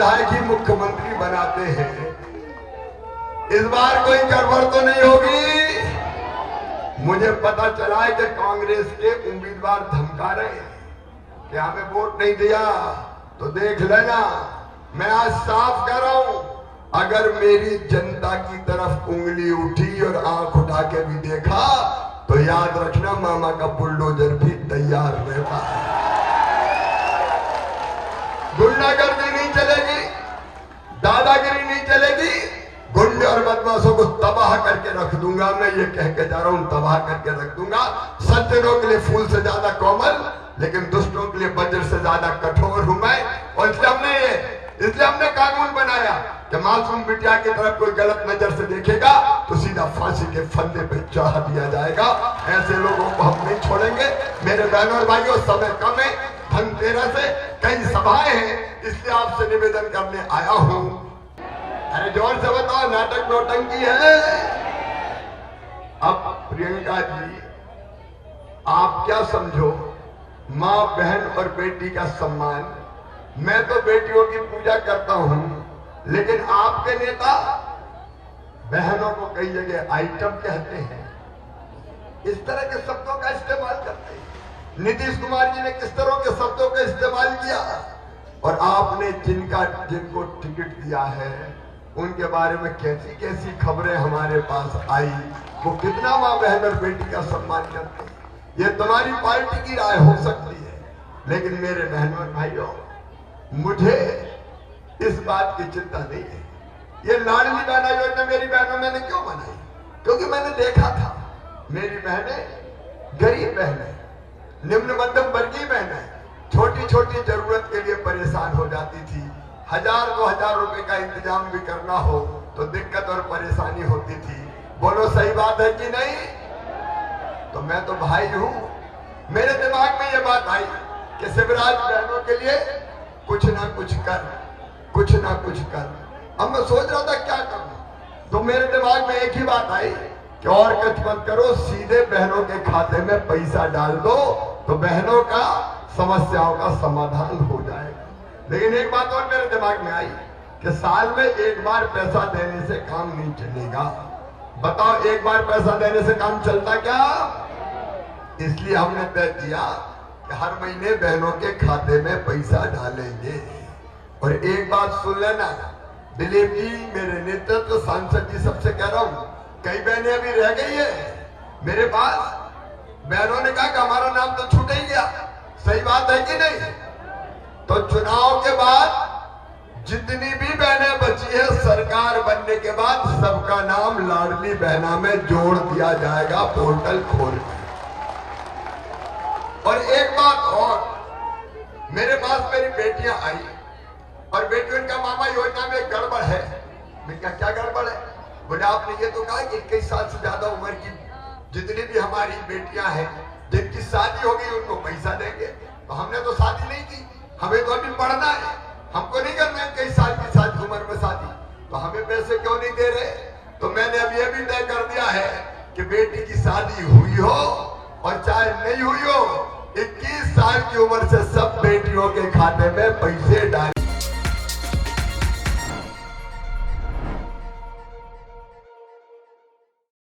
विधायक ही मुख्यमंत्री बनाते हैं। इस बार कोई गड़बड़ तो नहीं होगी। मुझे पता चला है कि कांग्रेस के उम्मीदवार धमका रहे हैं कि हमें वोट नहीं दिया तो देख लेना। मैं आज साफ कर रहा हूं, अगर मेरी जनता की तरफ उंगली उठी और आंख उठा के भी देखा तो याद रखना मामा का बुलडोजर भी तैयार रहता है। गुंडागर्दी नहीं चलेगी, दादागिरी नहीं चलेगी। गुंडे और बदमाशों को तबाह करके रख दूंगा। मैं ये कह के जा रहा हूं, तबाह करके रख दूंगा। सज्जनों के लिए फूल से ज्यादा कोमल, लेकिन दुष्टों के लिए वज्र से ज्यादा कठोर हूं मैं। और इसलिए हमने कानून बनाया कि मासूम बिटिया की तरफ कोई गलत नजर से देखेगा तो सीधा फांसी के फंदे पे चढ़ा दिया जाएगा। ऐसे लोगों को हम नहीं छोड़ेंगे। मेरे बहनों और भाइयों, समय कम है, धनतेरस से कई सभाएं हैं, इसलिए आपसे निवेदन करने आया हूं। अरे जोर से बताओ, नाटक नौटंकी है। अब प्रियंका जी, आप क्या समझो, माँ बहन और बेटी का सम्मान। मैं तो बेटियों की पूजा करता हूं, लेकिन आपके नेता बहनों को कई जगह आइटम कहते हैं, इस तरह के शब्दों का इस्तेमाल करते हैं। नीतीश कुमार जी ने किस तरह के शब्दों का इस्तेमाल किया, और आपने जिनको टिकट दिया है उनके बारे में कैसी कैसी खबरें हमारे पास आई। वो कितना माँ बहन और बेटी का सम्मान करते हैं। ये तुम्हारी पार्टी की राय हो सकती है, लेकिन मेरे बहनों और भाइयों, मुझे इस बात की चिंता नहीं है। ये लाडली बहना योजना मेरी बहनों मैंने क्यों बनाई? क्योंकि मैंने देखा था मेरी बहनें गरीब बहनें, निम्न मध्यम वर्गीय बहनें छोटी छोटी जरूरत के लिए परेशान हो जाती थी। 1000-2000 रुपए का इंतजाम भी करना हो तो दिक्कत और परेशानी होती थी। बोलो सही बात है कि नहीं? तो मैं तो भाई हूं, मेरे दिमाग में ये बात आई कि शिवराज बहनों के लिए कुछ ना कुछ कर। अब मैं सोच रहा था क्या करूं, तो मेरे दिमाग में एक ही बात आई कि और कुछ मत करो, सीधे बहनों के खाते में पैसा डाल दो तो बहनों का समस्याओं का समाधान हो जाएगा। लेकिन एक बात और मेरे दिमाग में आई कि साल में एक बार पैसा देने से काम नहीं चलेगा। बताओ, एक बार पैसा देने से काम चलता क्या? इसलिए हमने तय किया कि हर महीने बहनों के खाते में पैसा डालेंगे। और एक बात सुन लेना, दिलीप जी, मेरे नेतृत्व, सांसद जी, सबसे कह रहा हूं, कई बहनें अभी रह गई है मेरे पास। बहनों ने कहा कि हमारा नाम तो छूट ही गया। सही बात है कि नहीं? तो चुनाव के बाद जितनी भी बहनें बची है, सरकार बनने के बाद सबका नाम लाडली बहना में जोड़ दिया जाएगा, पोर्टल खोल के। और एक बात और, मेरे पास मेरी बेटियां आई और बेटियों का मामा योजना में गड़बड़ है। मैं क्या गड़बड़ है? बोले आपने ये तो कहा कि 21 साल से ज्यादा उम्र की जितनी भी हमारी बेटियां हैं, जिनकी शादी होगी उनको पैसा देंगे। तो हमने तो शादी नहीं की, हमें तो अभी पढ़ना है, हमको नहीं करना है 21 साल की शादी उम्र में शादी, तो हमें पैसे क्यों नहीं दे रहे? तो मैंने अभी ये भी तय कर दिया है कि बेटी की शादी हुई हो और चाहे नहीं हुई हो, 21 साल की उम्र से सब बेटियों के खाते में पैसे डाल